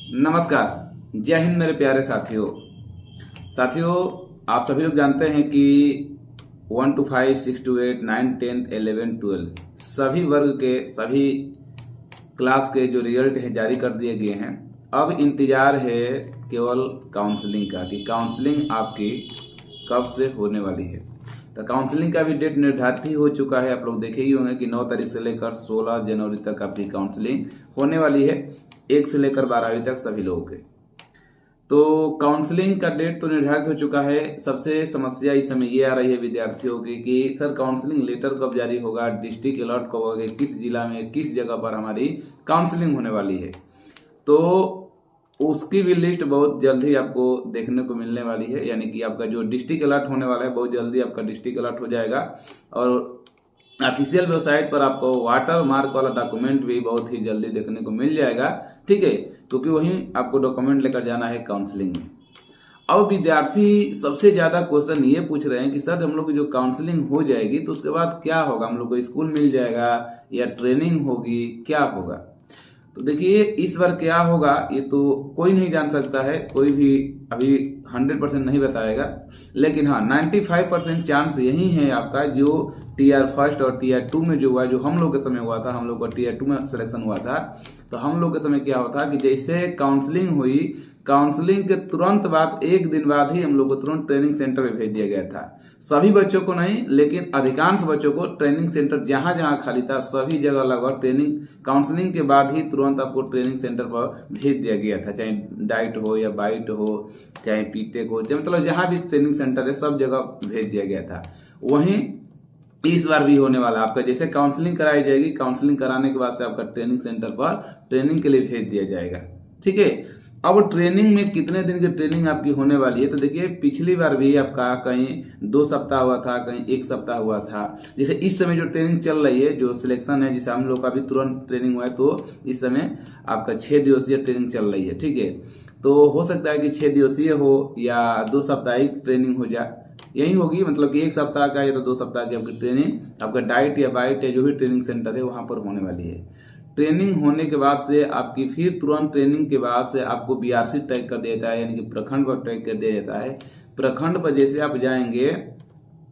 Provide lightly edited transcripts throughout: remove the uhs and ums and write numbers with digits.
नमस्कार। जय हिंद मेरे प्यारे साथियों। आप सभी लोग जानते हैं कि 1 to 5, 6 to 8, 9, 10, 11, 12 सभी वर्ग के सभी क्लास के जो रिजल्ट है जारी कर दिए गए हैं। अब इंतजार है केवल काउंसलिंग का कि काउंसलिंग आपकी कब से होने वाली है। तो काउंसलिंग का भी डेट निर्धारित ही हो चुका है। आप लोग देखे ही होंगे कि 9 तारीख से लेकर 16 जनवरी तक आपकी काउंसलिंग होने वाली है, 1 से लेकर 12वीं तक सभी लोगों के। तो काउंसलिंग का डेट तो निर्धारित हो चुका है। सबसे समस्या इस समय ये आ रही है विद्यार्थियों की कि सर काउंसलिंग लेटर कब जारी होगा, डिस्ट्रिक्ट अलॉट कब होगा, किस जिला में किस जगह पर हमारी काउंसलिंग होने वाली है। तो उसकी भी लिस्ट बहुत जल्द ही आपको देखने को मिलने वाली है। यानी कि आपका जो डिस्ट्रिक्ट अलॉट होने वाला है बहुत जल्दी आपका डिस्ट्रिक्ट अलॉट हो जाएगा और ऑफिशियल वेबसाइट पर आपको वाटर मार्क वाला डॉक्यूमेंट भी बहुत ही जल्दी देखने को मिल जाएगा। ठीक है, क्योंकि वहीं आपको डॉक्यूमेंट लेकर जाना है काउंसलिंग में। अब विद्यार्थी सबसे ज्यादा क्वेश्चन ये पूछ रहे हैं कि सर हम लोग की जो काउंसलिंग हो जाएगी तो उसके बाद क्या होगा, हम लोग को स्कूल मिल जाएगा या ट्रेनिंग होगी, क्या होगा। तो देखिए इस बार क्या होगा ये तो कोई नहीं जान सकता है, कोई भी अभी 100% नहीं बताएगा। लेकिन हाँ 95% चांस यही है आपका जो टीआर फर्स्ट और टीआर 2 में जो हुआ, जो हम लोग के समय हुआ था, हम लोग का टीआर 2 में सिलेक्शन हुआ था। तो हम लोग के समय क्या होता कि जैसे काउंसलिंग हुई, काउंसलिंग के तुरंत बाद 1 दिन बाद ही हम लोग को तुरंत ट्रेनिंग सेंटर में भेज दिया गया था। सभी बच्चों को नहीं लेकिन अधिकांश बच्चों को ट्रेनिंग सेंटर जहां जहां खाली था सभी जगह लगभग ट्रेनिंग काउंसलिंग के बाद ही तुरंत आपको ट्रेनिंग सेंटर पर भेज दिया गया था। चाहे डाइट हो या बाइट हो, चाहे पीटेक हो, मतलब जहां भी ट्रेनिंग सेंटर है सब जगह भेज दिया गया था। वहीं इस बार भी होने वाला आपका जैसे काउंसलिंग कराई जाएगी, काउंसलिंग कराने के बाद से आपका ट्रेनिंग सेंटर पर ट्रेनिंग के लिए भेज दिया जाएगा। ठीक है, अब ट्रेनिंग में कितने दिन की ट्रेनिंग आपकी होने वाली है। तो देखिए पिछली बार भी आपका कहीं 2 सप्ताह हुआ था, कहीं 1 सप्ताह हुआ था। जैसे इस समय जो ट्रेनिंग चल रही है, जो सिलेक्शन है, जिसे हम लोग का भी तुरंत ट्रेनिंग हुआ है, तो इस समय आपका 6 दिवसीय ट्रेनिंग चल रही है। ठीक है, तो हो सकता है कि 6 दिवसीय हो या 2 साप्ताहिक ट्रेनिंग हो जाए, यही होगी। मतलब कि 1 सप्ताह का या तो 2 सप्ताह की आपकी ट्रेनिंग आपका डाइट या बाइट या जो भी ट्रेनिंग सेंटर है वहां पर होने वाली है। ट्रेनिंग होने के बाद से आपकी फिर तुरंत ट्रेनिंग के बाद से आपको बीआरसी टैग कर दिया जाता है, यानी कि प्रखंड पर टैग कर दिया जाता है। प्रखंड पर जैसे आप जाएंगे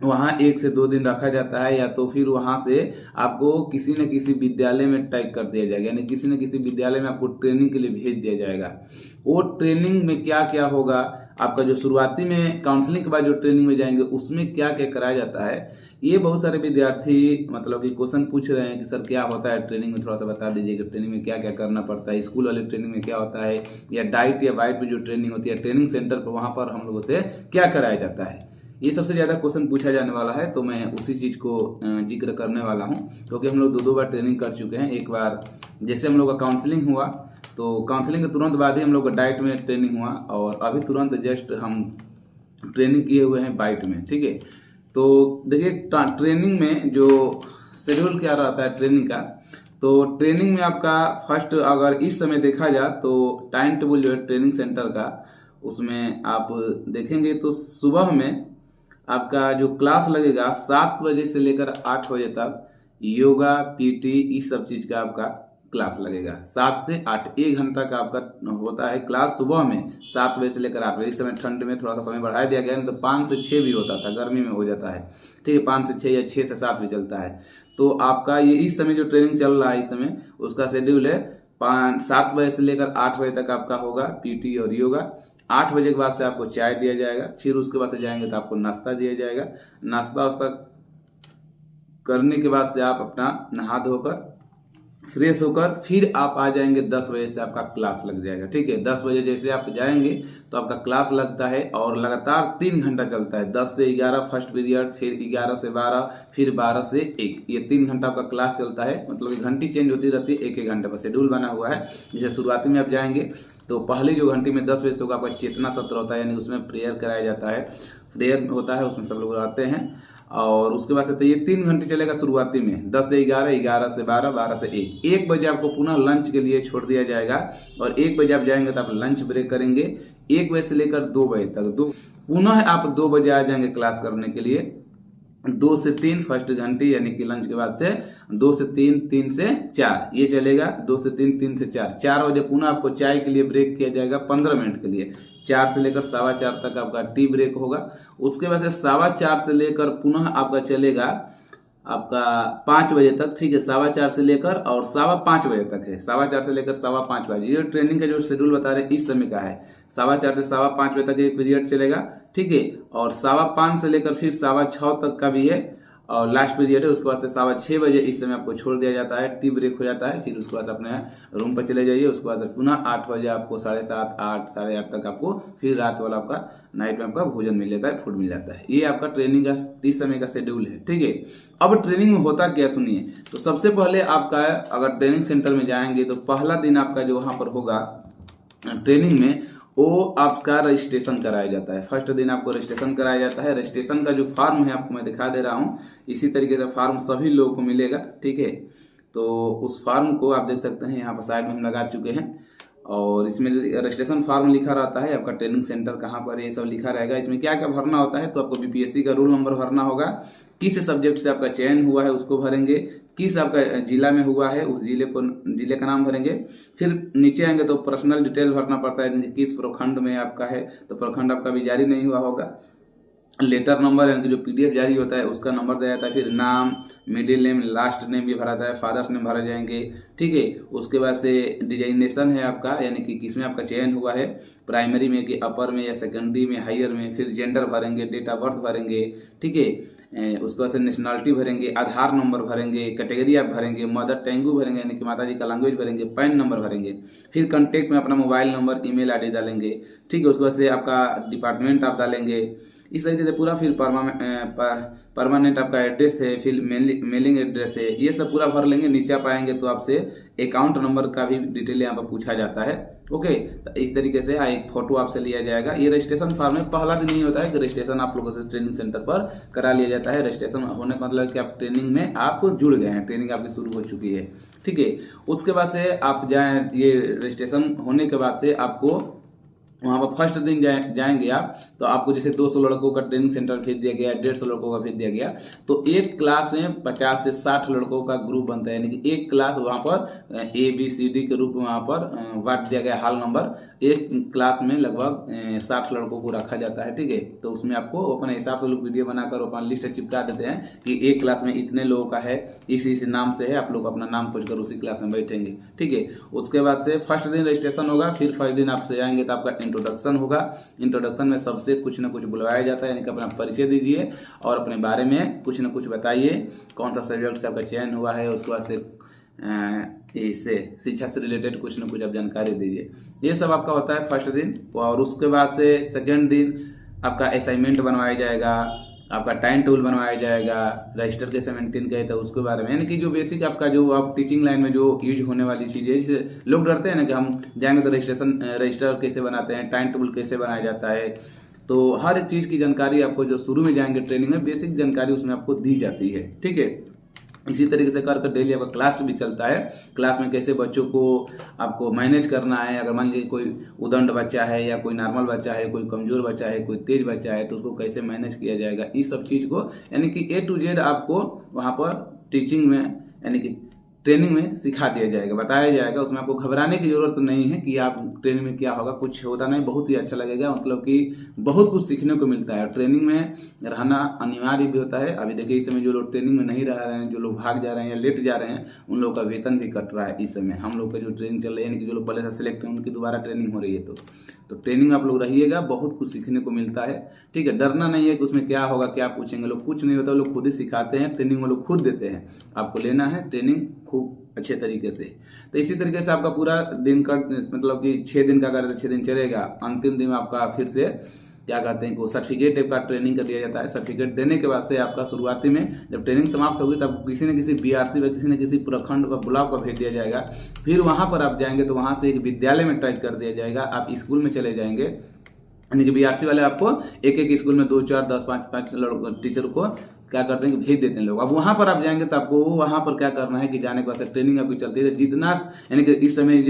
वहां 1 से 2 दिन रखा जाता है, या तो फिर वहां से आपको किसी न किसी विद्यालय में टैग कर दिया जाएगा, यानी किसी न किसी विद्यालय में आपको ट्रेनिंग के लिए भेज दिया जाएगा। वो ट्रेनिंग में क्या क्या होगा, आपका जो शुरुआती में काउंसलिंग के बाद जो ट्रेनिंग में जाएंगे उसमें क्या क्या कराया जाता है, ये बहुत सारे विद्यार्थी मतलब कि क्वेश्चन पूछ रहे हैं कि सर क्या होता है ट्रेनिंग में, थोड़ा सा बता दीजिए कि ट्रेनिंग में क्या क्या करना पड़ता है, स्कूल वाली ट्रेनिंग में क्या होता है, या डाइट या बाइट में जो ट्रेनिंग होती है ट्रेनिंग सेंटर पर वहां पर हम लोगों से क्या कराया जाता है। ये सबसे ज्यादा क्वेश्चन पूछा जाने वाला है, तो मैं उसी चीज को जिक्र करने वाला हूँ। क्योंकि हम लोग 2 बार ट्रेनिंग कर चुके हैं। एक बार जैसे हम लोग का काउंसलिंग हुआ तो काउंसलिंग के तुरंत बाद ही हम लोग का डाइट में ट्रेनिंग हुआ, और अभी तुरंत जस्ट हम ट्रेनिंग किए हुए हैं बाइट में। ठीक है, तो देखिए ट्रेनिंग में जो शेड्यूल क्या रहता है ट्रेनिंग का, तो ट्रेनिंग में आपका फर्स्ट अगर इस समय देखा जाए तो टाइम टेबल जो है ट्रेनिंग सेंटर का, उसमें आप देखेंगे तो सुबह में आपका जो क्लास लगेगा 7 बजे से लेकर 8 बजे तक योगा पीटी इस सब चीज का आपका क्लास लगेगा। 7 से 8 1 घंटा का आपका होता है क्लास सुबह में 7 बजे से लेकर 8 बजे। इस समय ठंड में थोड़ा सा समय बढ़ा दिया गया है, तो 5 से 6 भी होता था, गर्मी में हो जाता है। ठीक है, 5 से 6 या 6 से 7 भी चलता है। तो आपका ये इस समय जो ट्रेनिंग चल रहा है इस समय उसका शेड्यूल है 7 बजे से लेकर 8 बजे तक आपका होगा पीटी और योगा। 8 बजे के बाद से आपको चाय दिया जाएगा, फिर उसके बाद से जाएंगे तो आपको नाश्ता दिया जाएगा। नाश्ता वास्ता करने के बाद से आप अपना नहा धोकर फ्रेश होकर फिर आप आ जाएंगे 10 बजे से आपका क्लास लग जाएगा। ठीक है, 10 बजे जैसे आप जाएंगे तो आपका क्लास लगता है और लगातार 3 घंटा चलता है। 10 से 11 फर्स्ट पीरियड, फिर 11 से 12, फिर 12 से 1, ये 3 घंटा आपका क्लास चलता है। मतलब कि घंटी चेंज होती रहती है, 1-1 घंटे पर शेड्यूल बना हुआ है। जैसे शुरुआती में आप जाएंगे तो पहली जो घंटी में 10 बजे से होगा आपका चेतना सत्र होता है, यानी उसमें प्रेयर कराया जाता है, प्रेयर होता है, उसमें सब लोग आते हैं। और उसके बाद से तो ये 3 घंटे चलेगा शुरुआती में, 10 से 11, 11 से 12, 12 से 1। 1 बजे आपको पुनः लंच के लिए छोड़ दिया जाएगा, और 1 बजे आप जाएंगे तो आप लंच ब्रेक करेंगे। 1 बजे से लेकर 2 बजे तक, पुनः आप 2 बजे आ जाएंगे क्लास करने के लिए। 2 से 3 फर्स्ट घंटी यानी कि लंच के बाद से 2 से 3, 3 से 4 ये चलेगा। 2 से 3, 3 से 4, 4 बजे पुनः आपको चाय के लिए ब्रेक किया जाएगा 15 मिनट के लिए। 4 से लेकर 4:15 तक आपका टी ब्रेक होगा। उसके बाद से 4:15 से लेकर पुनः आपका चलेगा आपका 5 बजे तक, ठीक है। 4:15 से लेकर और 5:15 बजे तक है। 4:15 से लेकर 5:15 बजे ये ट्रेनिंग का जो शेड्यूल बता रहे हैं इस समय का है। 4:15 से 5:15 बजे तक एक पीरियड चलेगा, ठीक है। और 5:15 से लेकर फिर 6:15 तक का भी है और लास्ट पीरियड है। उसके बाद से 6:15 बजे इस समय आपको छोड़ दिया जाता है, टी ब्रेक हो जाता है। फिर उसके बाद अपने रूम पर चले जाइए। उसके बाद पुनः 8 बजे आपको 7:30, 8, 8:30 तक आपको फिर रात वाला आपका नाइट में आपका भोजन मिल जाता है, फूड मिल जाता है। ये आपका ट्रेनिंग का इस समय का शेड्यूल है, ठीक है। अब ट्रेनिंग में होता क्या सुनिए। तो सबसे पहले आपका अगर ट्रेनिंग सेंटर में जाएंगे तो पहला दिन आपका जो वहां पर होगा ट्रेनिंग में वो आपका रजिस्ट्रेशन कराया जाता है। फर्स्ट दिन आपको रजिस्ट्रेशन कराया जाता है। रजिस्ट्रेशन का जो फॉर्म है आपको मैं दिखा दे रहा हूँ। इसी तरीके से फॉर्म सभी लोगों को मिलेगा, ठीक है। तो उस फॉर्म को आप देख सकते हैं यहाँ पर साइड में हम लगा चुके हैं और इसमें रजिस्ट्रेशन फॉर्म लिखा रहता है, आपका ट्रेनिंग सेंटर कहाँ पर ये सब लिखा रहेगा। इसमें क्या क्या भरना होता है तो आपको बीपीएससी का रोल नंबर भरना होगा, किस सब्जेक्ट से आपका चयन हुआ है उसको भरेंगे, किस आपका जिला में हुआ है उस जिले का नाम भरेंगे। फिर नीचे आएंगे तो पर्सनल डिटेल भरना पड़ता है कि किस प्रखंड में आपका है, तो प्रखंड आपका भी जारी नहीं हुआ होगा। लेटर नंबर यानी कि जो पीडीएफ जारी होता है उसका नंबर दिया जाता है। फिर नाम, मिडिल नेम, लास्ट नेम भी भरा जाता है, फादर्स नेम भरे जाएंगे, ठीक है। उसके बाद से डिजाइनेशन है आपका यानी कि किसमें आपका चयन हुआ है, प्राइमरी में कि अपर में या सेकेंडरी में, हायर में। फिर जेंडर भरेंगे, डेट ऑफ बर्थ भरेंगे, ठीक है। उसके बाद से नेशनलिटी भरेंगे, आधार नंबर भरेंगे, कैटेगरी आप भरेंगे, मदर टैंगू भरेंगे यानी कि माता जी का लैंग्वेज भरेंगे, पैन नंबर भरेंगे। फिर कॉन्टेक्ट में अपना मोबाइल नंबर, ईमेल आईडी डालेंगे, ठीक है। उसके बाद से आपका डिपार्टमेंट आप डालेंगे इस तरीके से पूरा। फिर परमानेंट आपका एड्रेस है, फिर मेलिंग एड्रेस है, ये सब पूरा भर लेंगे। नीचे आप आएंगे तो आपसे अकाउंट नंबर का भी डिटेल यहाँ पर पूछा जाता है, ओके। तो इस तरीके से एक फोटो आपसे लिया जाएगा। ये रजिस्ट्रेशन फॉर्म में पहला दिन नहीं होता है कि रजिस्ट्रेशन आप लोगों से ट्रेनिंग सेंटर पर करा लिया जाता है। रजिस्ट्रेशन होने का मतलब कि आप ट्रेनिंग में आप जुड़ गए हैं, ट्रेनिंग आपकी शुरू हो चुकी है, ठीक है। उसके बाद से आप जाए, ये रजिस्ट्रेशन होने के बाद से आपको वहां पर फर्स्ट दिन जाएंगे आप तो आपको जैसे 200 लड़कों का ट्रेनिंग सेंटर भेज दिया गया, 150 लड़कों का भेज दिया गया। तो एक क्लास में 50 से 60 लड़कों का ग्रुप बनता है यानी कि एक क्लास वहां पर ABCD के रूप में वहां पर बांट दिया गया हाल नंबर। एक क्लास में लगभग 60 लड़कों को रखा जाता है, ठीक है। तो उसमें आपको अपने हिसाब से लोग वीडियो बनाकर अपना लिस्ट चिपका देते हैं कि एक क्लास में इतने लोगों का है, इस नाम से है, आप लोग अपना नाम पूछकर उसी क्लास में बैठेंगे, ठीक है। उसके बाद से फर्स्ट दिन रजिस्ट्रेशन होगा। फिर फर्स्ट दिन आपसे जाएंगे तो आपका इंट्रोडक्शन होगा। इंट्रोडक्शन में सबसे कुछ न कुछ बुलवाया जाता है यानी कि अपना परिचय दीजिए और अपने बारे में कुछ न कुछ बताइए, कौन सा सब्जेक्ट से आपका चयन हुआ है। उसके बाद से इससे शिक्षा से रिलेटेड कुछ न कुछ आप जानकारी दीजिए। ये सब आपका होता है फर्स्ट दिन। और उसके बाद से सेकेंड दिन आपका असाइनमेंट बनवाया जाएगा, आपका टाइम टेबल बनवाया जाएगा, रजिस्टर कैसे मेंटेन किया था उसके बारे में, यानी कि जो बेसिक आपका जो आप टीचिंग लाइन में जो यूज होने वाली चीज़ है। जैसे लोग डरते हैं ना कि हम जाएंगे तो रजिस्टर कैसे बनाते हैं, टाइम टेबल कैसे बनाया जाता है। तो हर एक चीज़ की जानकारी आपको जो शुरू में जाएंगे ट्रेनिंग में बेसिक जानकारी उसमें आपको दी जाती है, ठीक है। इसी तरीके से कर डेली आपका क्लास भी चलता है। क्लास में कैसे बच्चों को आपको मैनेज करना है। अगर मान लीजिए कोई उदंड बच्चा है या कोई नॉर्मल बच्चा है, कोई कमजोर बच्चा है, कोई तेज बच्चा है, तो उसको कैसे मैनेज किया जाएगा, इस सब चीज को यानी कि A to Z आपको वहां पर टीचिंग में यानी कि ट्रेनिंग में सिखा दिया जाएगा, बताया जाएगा। उसमें आपको घबराने की जरूरत नहीं है कि आप ट्रेनिंग में क्या होगा, कुछ होता नहीं, बहुत ही अच्छा लगेगा। मतलब कि बहुत कुछ सीखने को मिलता है। ट्रेनिंग में रहना अनिवार्य भी होता है। अभी देखिए इस समय जो लोग ट्रेनिंग में नहीं रह रहे हैं, जो लोग भाग जा रहे हैं या लेट जा रहे हैं, उन लोगों का वेतन भी कट रहा है इस समय। हम लोग का जो ट्रेनिंग चल रही है यानी कि जो लोग पहले से सिलेक्ट हैं उनकी दोबारा ट्रेनिंग हो रही है। तो ट्रेनिंग आप लोग रहिएगा, बहुत कुछ सीखने को मिलता है, ठीक है। डरना नहीं है कि उसमें क्या होगा, क्या पूछेंगे लोग, कुछ नहीं होता। लोग खुद ही सिखाते हैं, ट्रेनिंग वो लोग खुद देते हैं। आपको लेना है ट्रेनिंग खूब अच्छे तरीके से। तो इसी तरीके से आपका पूरा दिन का मतलब कि 6 दिन का करें तो 6 दिन चलेगा। अंतिम दिन आपका फिर से क्या कहते हैं कि सर्टिफिकेट टाइप का ट्रेनिंग का दिया जाता है। सर्टिफिकेट देने के बाद से आपका शुरुआती में जब ट्रेनिंग समाप्त होगी तब किसी न किसी BRC व किसी न किसी प्रखंड व ब्लॉक पर भेज दिया जाएगा। फिर वहां पर आप जाएंगे तो वहां से एक विद्यालय में टाइप कर दिया जाएगा। आप स्कूल में चले जाएंगे यानी कि BRC वाले आपको एक एक स्कूल में 2, 4, 10, 5 टीचर को क्या करते हैं कि भेज देते हैं लोग। अब वहां पर आप जाएंगे तो आपको वहां पर क्या करना है कि जाने के बाद ट्रेनिंग आपकी चलती है। जितना यानी कि इस समय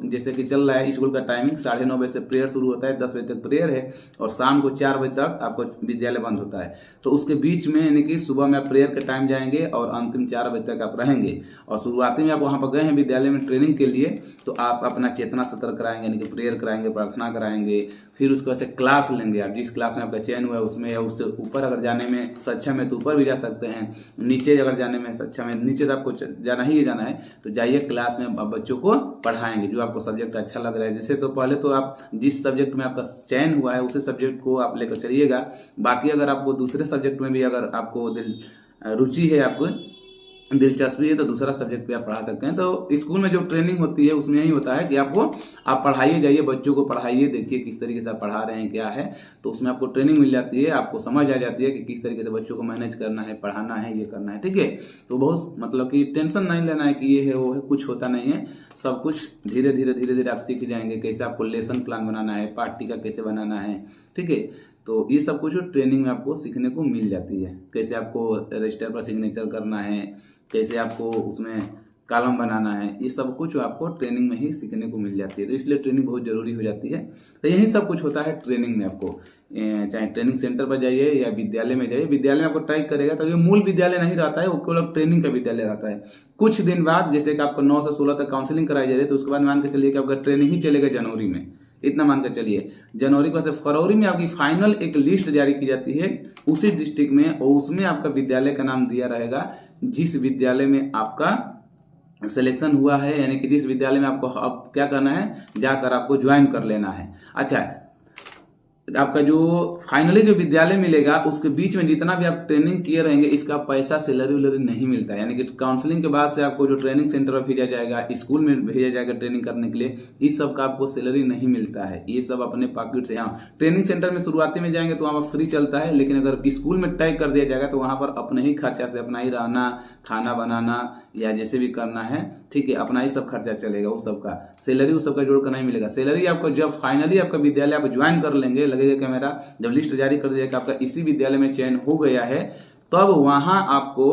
जैसे कि चल रहा है स्कूल का टाइमिंग 9:30 बजे से प्रेयर शुरू होता है, 10 बजे तक प्रेयर है और शाम को 4 बजे तक आपको विद्यालय बंद होता है। तो उसके बीच में यानी कि सुबह में आप प्रेयर के टाइम जाएंगे और अंतिम 4 बजे तक आप रहेंगे। और शुरुआती में आप वहां पर गए हैं विद्यालय में ट्रेनिंग के लिए, तो आप अपना चेतना सत्र कराएंगे, यानी कि प्रेयर कराएंगे, प्रार्थना कराएंगे। फिर उसके बाद से क्लास लेंगे आप, जिस क्लास में आपका चयन हुआ है उसमें, या उससे ऊपर अगर जाने में सक्षम है तो ऊपर भी जा सकते हैं, नीचे अगर जाने में सक्षम है, नीचे तो आपको जाना ही जाना है, तो जाइए क्लास में आप बच्चों को पढ़ाएंगे जो आपको सब्जेक्ट अच्छा लग रहा है। जैसे तो पहले तो आप जिस सब्जेक्ट में आपका चयन हुआ है उसी सब्जेक्ट को आप लेकर चलिएगा। बाकी अगर आपको दूसरे सब्जेक्ट में भी अगर आपको रुचि है, आपको दिलचस्पी है, तो दूसरा सब्जेक्ट भी आप पढ़ा सकते हैं। तो स्कूल में जो ट्रेनिंग होती है उसमें यही होता है कि आपको आप पढ़ाइए, जाइए बच्चों को पढ़ाइए, देखिए किस तरीके से आप पढ़ा रहे हैं, क्या है, तो उसमें आपको ट्रेनिंग मिल जाती है, आपको समझ आ जाती है कि किस तरीके से बच्चों को मैनेज करना है, पढ़ाना है, ये करना है। ठीक है, तो बहुत मतलब कि टेंशन नहीं लेना है कि ये है वो है, कुछ होता नहीं है। सब कुछ धीरे धीरे आप सीख जाएंगे, कैसे आपको लेसन प्लान बनाना है, पाठ्यिका कैसे बनाना है। ठीक है, तो ये सब कुछ ट्रेनिंग में आपको सीखने को मिल जाती है। कैसे आपको रजिस्टर पर सिग्नेचर करना है, कैसे आपको उसमें कॉलम बनाना है, ये सब कुछ आपको ट्रेनिंग में ही सीखने को मिल जाती है। तो इसलिए ट्रेनिंग बहुत जरूरी हो जाती है। तो यही सब कुछ होता है ट्रेनिंग में। आपको चाहे ट्रेनिंग सेंटर पर जाइए या विद्यालय में जाइए, विद्यालय में आपको ट्राई करेगा तो ये मूल विद्यालय नहीं रहता है, वो केवल ट्रेनिंग का विद्यालय रहता है। कुछ दिन बाद जैसे कि आपको 9 से 16 तक काउंसलिंग कराई जा रही है, तो उसके बाद मान के चलिए कि आपका ट्रेनिंग ही चलेगा जनवरी में, इतना मानकर चलिए। जनवरी के बाद से फरवरी में आपकी फाइनल एक लिस्ट जारी की जाती है उसी डिस्ट्रिक्ट में, और उसमें आपका विद्यालय का नाम दिया रहेगा जिस विद्यालय में आपका सिलेक्शन हुआ है, यानी कि जिस विद्यालय में आपको अब क्या करना है, जाकर आपको ज्वाइन कर लेना है। अच्छा, आपका जो फाइनली जो विद्यालय मिलेगा उसके बीच में जितना भी आप ट्रेनिंग किए रहेंगे इसका पैसा सैलरी वैलरी नहीं मिलता है। यानी कि काउंसलिंग के बाद से आपको जो ट्रेनिंग सेंटर में भेजा जाएगा, स्कूल में भेजा जाएगा ट्रेनिंग करने के लिए, इस सब का आपको सैलरी नहीं मिलता है, ये सब अपने पॉकेट से। हाँ, ट्रेनिंग सेंटर में शुरुआती में जाएंगे तो वहां पर फ्री चलता है, लेकिन अगर स्कूल में तय कर दिया जाएगा तो वहां पर अपने ही खर्चा से, अपना ही रहना, खाना बनाना या जैसे भी करना है, ठीक है, अपना ही सब खर्चा चलेगा। उस सब का सैलरी उस सब का जोड़ कर नहीं मिलेगा। सैलरी आपको जब फाइनली आपका विद्यालय आप ज्वाइन कर लेंगे, लगेगा कि मेरा जब लिस्ट जारी कर दिया कि आपका इसी विद्यालय में चयन हो गया है, तब वहां आपको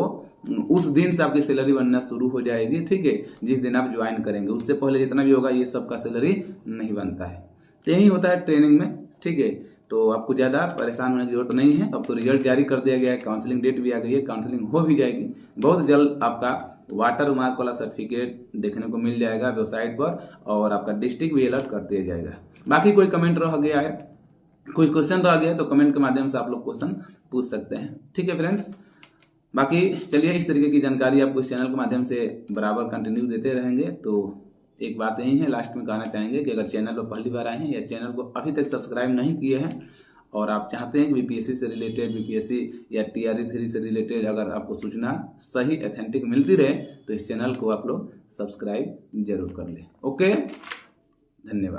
उस दिन से आपकी सैलरी बनना शुरू हो जाएगी। ठीक है, जिस दिन आप ज्वाइन करेंगे, उससे पहले जितना भी होगा ये सब का सैलरी नहीं बनता है। तो यही होता है ट्रेनिंग में। ठीक है, तो आपको ज्यादा परेशान होने की जरूरत नहीं है। अब तो रिजल्ट जारी कर दिया गया है, काउंसलिंग डेट भी आ गई है, काउंसलिंग हो भी जाएगी बहुत जल्द। आपका वाटर मार्क वाला सर्टिफिकेट देखने को मिल जाएगा वेबसाइट पर, और आपका डिस्ट्रिक्ट भी अलर्ट कर दिया जाएगा। बाकी कोई कमेंट रह गया है, कोई क्वेश्चन रह गया तो कमेंट के माध्यम से आप लोग क्वेश्चन पूछ सकते हैं। ठीक है फ्रेंड्स, बाकी चलिए इस तरीके की जानकारी आपको इस चैनल के माध्यम से बराबर कंटिन्यू देते रहेंगे। तो एक बात यही है, लास्ट में कहना चाहेंगे कि अगर चैनल पर पहली बार आए हैं या चैनल को अभी तक सब्सक्राइब नहीं किए हैं और आप चाहते हैं कि बीपीएससी से रिलेटेड, बीपीएससी या टीआरई 3 से रिलेटेड अगर आपको सूचना सही ऑथेंटिक मिलती रहे, तो इस चैनल को आप लोग सब्सक्राइब जरूर कर लें। ओके, धन्यवाद।